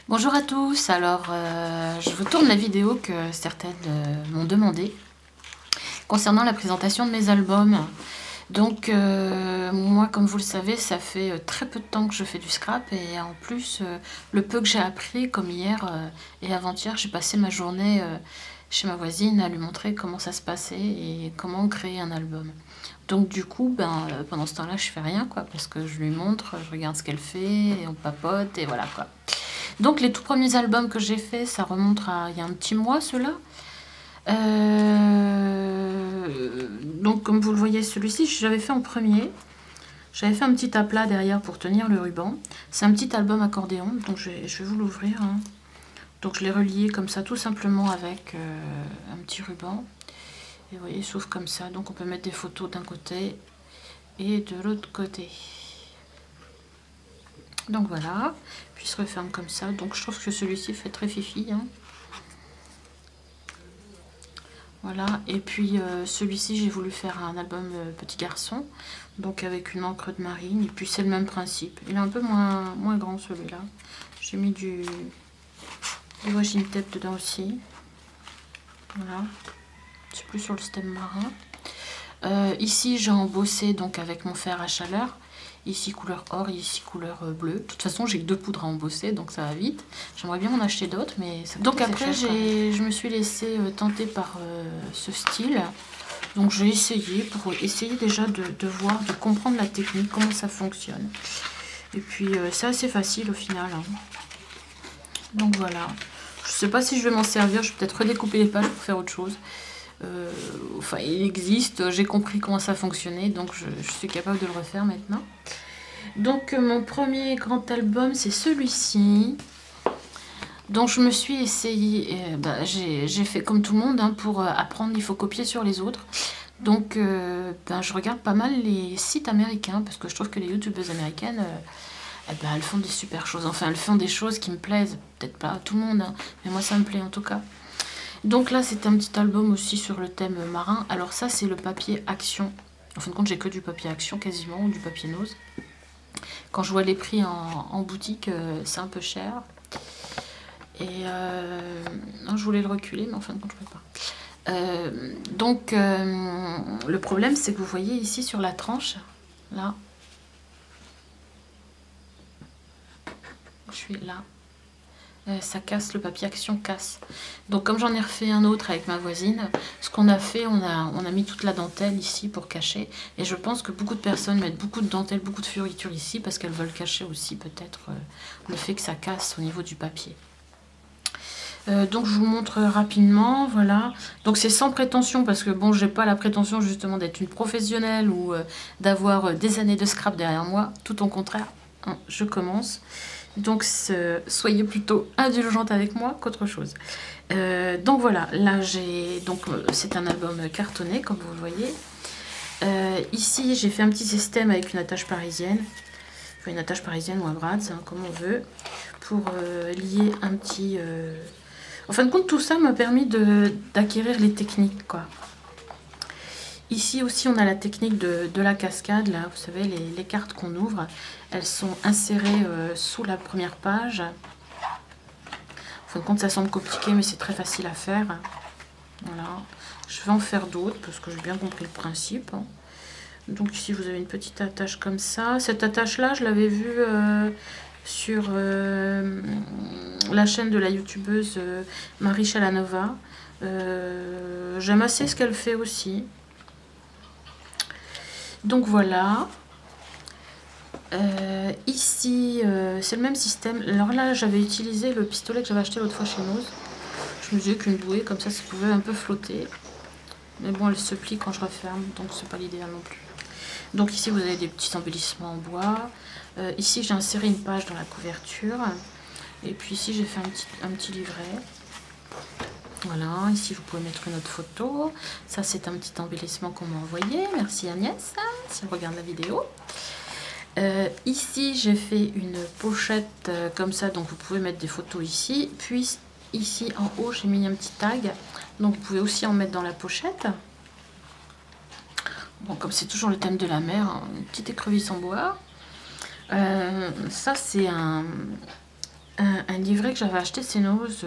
Bonjour à tous, alors je vous tourne la vidéo que certaines m'ont demandé concernant la présentation de mes albums. Donc moi, comme vous le savez, ça fait très peu de temps que je fais du scrap et en plus le peu que j'ai appris, comme hier et avant-hier, j'ai passé ma journée chez ma voisine à lui montrer comment ça se passait et comment créer un album. Donc du coup, pendant ce temps-là, je fais rien quoi, parce que je lui montre, je regarde ce qu'elle fait, et on papote et voilà quoi. Donc les tout premiers albums que j'ai fait, ça remonte à il y a un petit mois, ceux-là. Donc comme vous le voyez, celui-ci, j'avais fait en premier. J'avais fait un petit aplat derrière pour tenir le ruban. C'est un petit album accordéon, donc je vais vous l'ouvrir, hein. Donc je l'ai relié comme ça, tout simplement avec un petit ruban. Et vous voyez, il s'ouvre comme ça, donc on peut mettre des photos d'un côté et de l'autre côté. Donc voilà, puis il se referme comme ça. Donc je trouve que celui-ci fait très fifi, hein. Voilà, et puis celui-ci, j'ai voulu faire un album petit garçon, donc avec une encre de marine, et puis c'est le même principe. Il est un peu moins grand celui-là. J'ai mis du washi tape dedans aussi. Voilà, c'est plus sur le stem marin. Ici, j'ai embossé donc avec mon fer à chaleur. Ici couleur or, ici couleur bleue. De toute façon, j'ai que 2 poudres à embosser, donc ça va vite. J'aimerais bien en acheter d'autres, mais ça donc après, je me suis laissée tenter par ce style. Donc j'ai essayé pour essayer déjà de voir, de comprendre la technique, comment ça fonctionne. Et puis c'est assez facile au final, hein. Donc voilà. Je sais pas si je vais m'en servir, je vais peut-être redécouper les pages pour faire autre chose. Enfin, il existe, j'ai compris comment ça fonctionnait, donc je suis capable de le refaire maintenant. Donc mon premier grand album, c'est celui-ci. Donc je me suis essayée, j'ai fait comme tout le monde, hein, pour apprendre, il faut copier sur les autres. Donc je regarde pas mal les sites américains, parce que je trouve que les youtubeuses américaines, elles font des super choses. Enfin, elles font des choses qui me plaisent, peut-être pas à tout le monde, hein, mais moi ça me plaît en tout cas. Donc là, c'est un petit album aussi sur le thème marin. Alors ça, c'est le papier Action. En fin de compte, j'ai que du papier Action quasiment, ou du papier Nose. Quand je vois les prix en boutique, c'est un peu cher. Et non, je voulais le reculer, mais en fin de compte, je ne peux pas. Le problème, c'est que vous voyez ici sur la tranche, là, je suis là. Ça casse, le papier Action casse. Donc comme j'en ai refait un autre avec ma voisine, ce qu'on a fait, on a mis toute la dentelle ici pour cacher. Et je pense que beaucoup de personnes mettent beaucoup de dentelle, beaucoup de fioritures ici parce qu'elles veulent cacher aussi peut-être le fait que ça casse au niveau du papier. Donc je vous montre rapidement, voilà. Donc c'est sans prétention parce que bon, j'ai pas la prétention justement d'être une professionnelle ou d'avoir des années de scrap derrière moi. Tout au contraire, hein, je commence. Donc soyez plutôt indulgente avec moi qu'autre chose. Donc voilà, là c'est un album cartonné comme vous le voyez. Ici j'ai fait un petit système avec une attache parisienne, enfin, une attache parisienne ou un Bradz, hein, comme on veut, pour lier un petit. En fin de compte, tout ça m'a permis d'acquérir les techniques, quoi. Ici aussi, on a la technique de la cascade. Là, vous savez, les cartes qu'on ouvre, elles sont insérées sous la première page. En fin de compte, ça semble compliqué, mais c'est très facile à faire. Voilà. Je vais en faire d'autres parce que j'ai bien compris le principe. Donc ici, vous avez une petite attache comme ça. Cette attache-là, je l'avais vue sur la chaîne de la youtubeuse Marie Chalanova. J'aime assez ce qu'elle fait aussi. Donc voilà. Ici, c'est le même système. Alors là, j'avais utilisé le pistolet que j'avais acheté l'autre fois chez Nose. Je me disais qu'une bouée, comme ça pouvait un peu flotter. Mais bon, elle se plie quand je referme, donc c'est pas l'idéal non plus. Donc ici, vous avez des petits embellissements en bois. Ici, j'ai inséré une page dans la couverture. Et puis ici, j'ai fait un petit livret. Voilà, ici, vous pouvez mettre une autre photo. Ça, c'est un petit embellissement qu'on m'a envoyé. Merci Agnès, si elle regarde la vidéo. Ici, j'ai fait une pochette comme ça, donc vous pouvez mettre des photos ici. Puis ici, en haut, j'ai mis un petit tag. Donc, vous pouvez aussi en mettre dans la pochette. Bon, comme c'est toujours le thème de la mer, hein, une petite écrevisse en bois. Ça, c'est un un livret que j'avais acheté, c'est Nose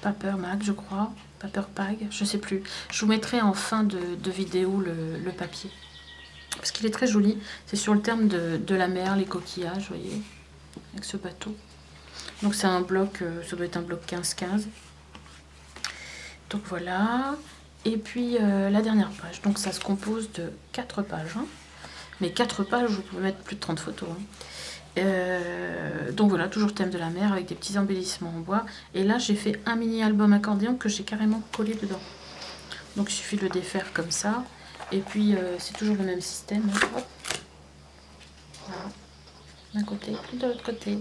Paper Mag, je crois. Paper Pag, je sais plus. Je vous mettrai en fin de vidéo le papier. Parce qu'il est très joli. C'est sur le thème de la mer, les coquillages, vous voyez, avec ce bateau. Donc c'est un bloc, ça doit être un bloc 15-15. Donc voilà. Et puis la dernière page. Donc ça se compose de 4 pages. Hein. Mais 4 pages, vous pouvez mettre plus de 30 photos. Hein. Donc voilà, toujours thème de la mer avec des petits embellissements en bois. Et là, j'ai fait un mini album accordéon que j'ai carrément collé dedans. Donc il suffit de le défaire comme ça. Et puis c'est toujours le même système. Hein. Hop. Voilà. D'un côté et de l'autre côté.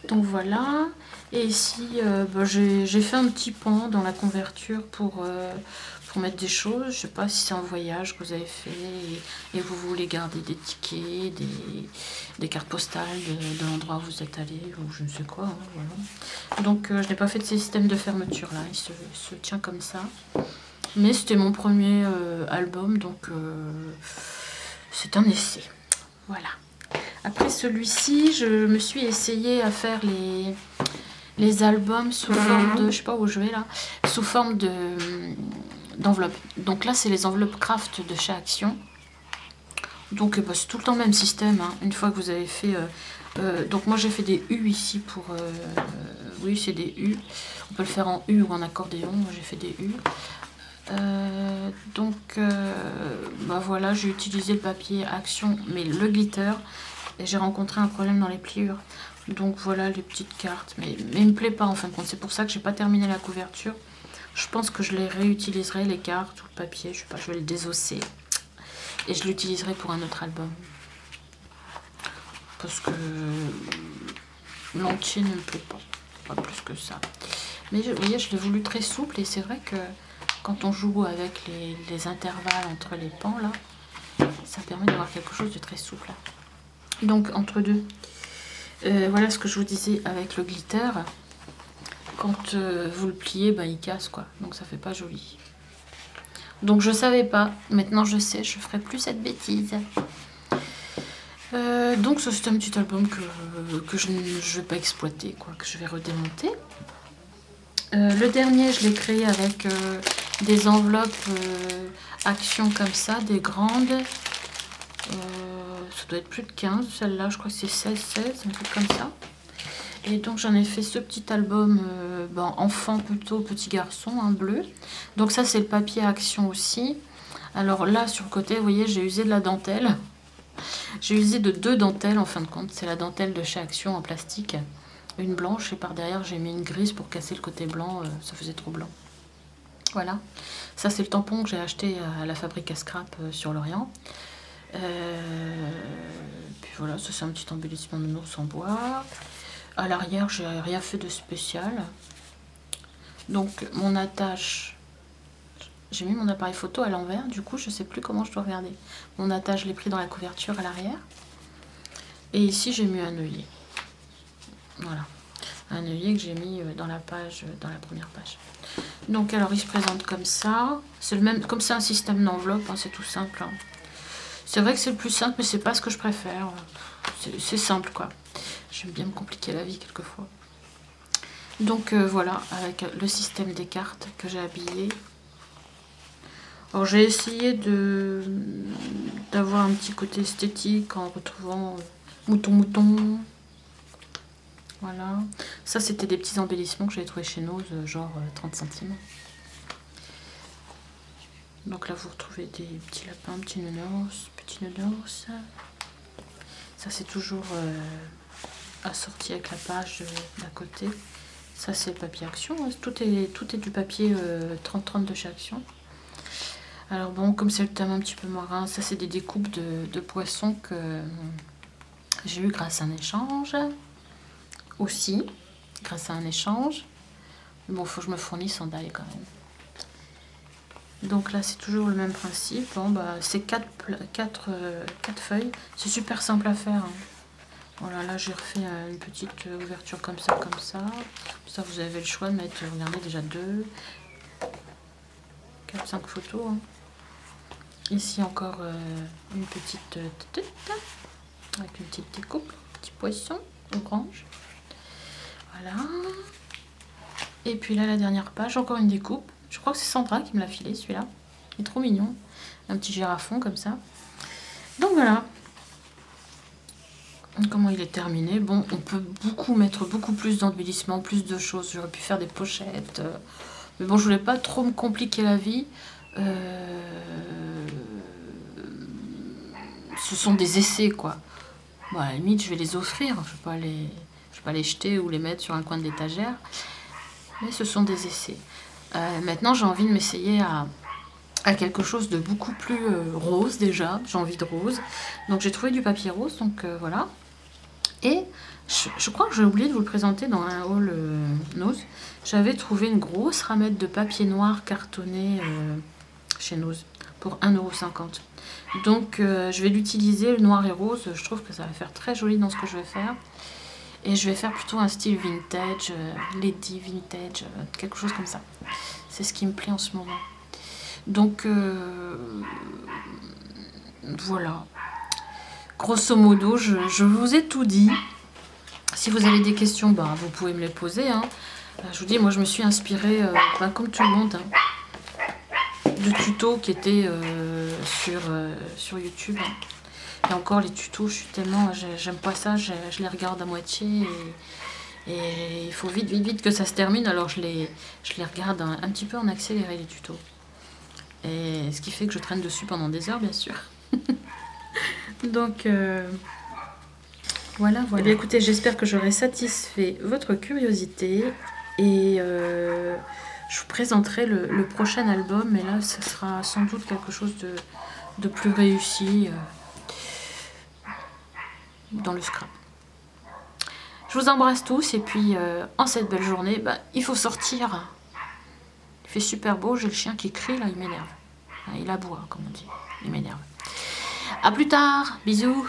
Donc voilà. Et ici, j'ai fait un petit pan dans la couverture pour mettre des choses. Je sais pas si c'est un voyage que vous avez fait et vous voulez garder des tickets, des cartes postales de l'endroit où vous êtes allé ou je ne sais quoi. Hein, voilà. Donc je n'ai pas fait de système de fermeture là. Il se tient comme ça. Mais c'était mon premier album, donc c'est un essai. Voilà. Après celui-ci, je me suis essayée à faire les albums sous forme de, je sais pas où je vais là, sous forme d'enveloppe. Donc là, c'est les enveloppes craft de chez Action. Donc bah, c'est tout le temps le même système. Hein. Une fois que vous avez fait, donc moi j'ai fait des U ici pour, oui c'est des U. On peut le faire en U ou en accordéon. Moi j'ai fait des U. Bah voilà, j'ai utilisé le papier Action, mais le glitter. Et j'ai rencontré un problème dans les pliures. Donc voilà les petites cartes. Mais il me plaît pas en fin de compte. C'est pour ça que j'ai pas terminé la couverture. Je pense que je les réutiliserai, les cartes ou le papier. Je sais pas, je vais le désosser. Et je l'utiliserai pour un autre album. Parce que l'entier ne me plaît pas. Pas plus que ça. Mais vous voyez, je l'ai voulu très souple. Et c'est vrai que quand on joue avec les intervalles entre les pans, là, ça permet d'avoir quelque chose de très souple. Donc entre deux, voilà ce que je vous disais avec le glitter. Quand vous le pliez, ben, il casse quoi. Donc ça fait pas joli. Donc je savais pas. Maintenant je sais, je ferai plus cette bêtise. Donc ça c'est un petit album que je ne vais pas exploiter, quoi, que je vais redémonter. Le dernier, je l'ai créé avec des enveloppes Action comme ça, des grandes. Ça doit être plus de 15, celle-là, je crois que c'est 16, un truc comme ça. Et donc j'en ai fait ce petit album enfant plutôt, petit garçon, un bleu. Donc ça c'est le papier Action aussi. Alors là sur le côté, vous voyez, j'ai usé de la dentelle. J'ai usé de 2 dentelles en fin de compte. C'est la dentelle de chez Action en plastique. Une blanche et par derrière j'ai mis une grise pour casser le côté blanc, ça faisait trop blanc. Voilà. Ça c'est le tampon que j'ai acheté à la fabrique à scrap sur Lorient. Puis voilà, ça c'est un petit embellissement de nounours en bois. À l'arrière, j'ai rien fait de spécial. Donc mon attache, j'ai mis mon appareil photo à l'envers, du coup je sais plus comment je dois regarder. Mon attache, je l'ai pris dans la couverture à l'arrière. Et ici j'ai mis un œillet. Voilà, un œillet que j'ai mis dans la page, dans la première page. Donc alors il se présente comme ça. C'est le même, comme c'est un système d'enveloppe, hein, c'est tout simple. Hein. C'est vrai que c'est le plus simple, mais c'est pas ce que je préfère. C'est simple quoi. J'aime bien me compliquer la vie quelquefois. Donc voilà, avec le système des cartes que j'ai habillé. Alors j'ai essayé d'avoir un petit côté esthétique en retrouvant mouton. Voilà. Ça c'était des petits embellissements que j'avais trouvé chez Nose, genre 30 centimes. Donc là vous retrouvez des petits lapins, petits nounours. Ça c'est toujours assorti avec la page d'à côté. Ça c'est le papier Action. Tout est du papier 30-30 de chez Action. Alors bon, comme c'est le thème un petit peu marin, ça c'est des découpes de poissons que j'ai eu grâce à un échange. Aussi, grâce à un échange. Mais bon, il faut que je me fournisse en die quand même. Donc là, c'est toujours le même principe. Bon, bah, c'est 4 feuilles. C'est super simple à faire. Hein. Voilà, là, j'ai refait une petite ouverture comme ça. Ça, vous avez le choix de mettre, regardez, déjà 2, 4, 5 photos. Hein. Ici, encore une petite tête avec une petite découpe, petit poisson. orange. Voilà. Et puis là, la dernière page, encore une découpe. Je crois que c'est Sandra qui me l'a filé, celui-là. Il est trop mignon. Un petit girafon comme ça. Donc voilà. Comment il est terminé. Bon, on peut mettre beaucoup plus d'embellissement, plus de choses. J'aurais pu faire des pochettes. Mais bon, je voulais pas trop me compliquer la vie. Ce sont des essais, quoi. Bon, à la limite, je vais les offrir. Je vais pas les jeter ou les mettre sur un coin de l'étagère. Mais ce sont des essais. Maintenant, j'ai envie de m'essayer à quelque chose de beaucoup plus rose déjà. J'ai envie de rose. Donc, j'ai trouvé du papier rose. Donc, voilà. Et je crois que j'ai oublié de vous le présenter dans un haul Nose. J'avais trouvé une grosse ramette de papier noir cartonné chez Nose pour 1,50 €. Donc je vais l'utiliser, le noir et rose. Je trouve que ça va faire très joli dans ce que je vais faire. Et je vais faire plutôt un style vintage, lady vintage, quelque chose comme ça. C'est ce qui me plaît en ce moment. Donc voilà. Grosso modo, je vous ai tout dit. Si vous avez des questions, bah, vous pouvez me les poser. Hein. Je vous dis, moi je me suis inspirée, comme tout le monde, hein, de tutos qui étaient sur YouTube. Et encore les tutos, j'aime pas ça, je les regarde à moitié et il faut vite que ça se termine. Alors je les regarde un petit peu en accéléré, les tutos. Et ce qui fait que je traîne dessus pendant des heures, bien sûr. Donc voilà. Eh bien, écoutez, j'espère que j'aurai satisfait votre curiosité et je vous présenterai le prochain album. Et là, ce sera sans doute quelque chose de plus réussi dans le scrap. Je vous embrasse tous et puis en cette belle journée, il faut sortir. Il fait super beau, j'ai le chien qui crie là, il m'énerve. Il aboie, comme on dit, il m'énerve. A plus tard, bisous.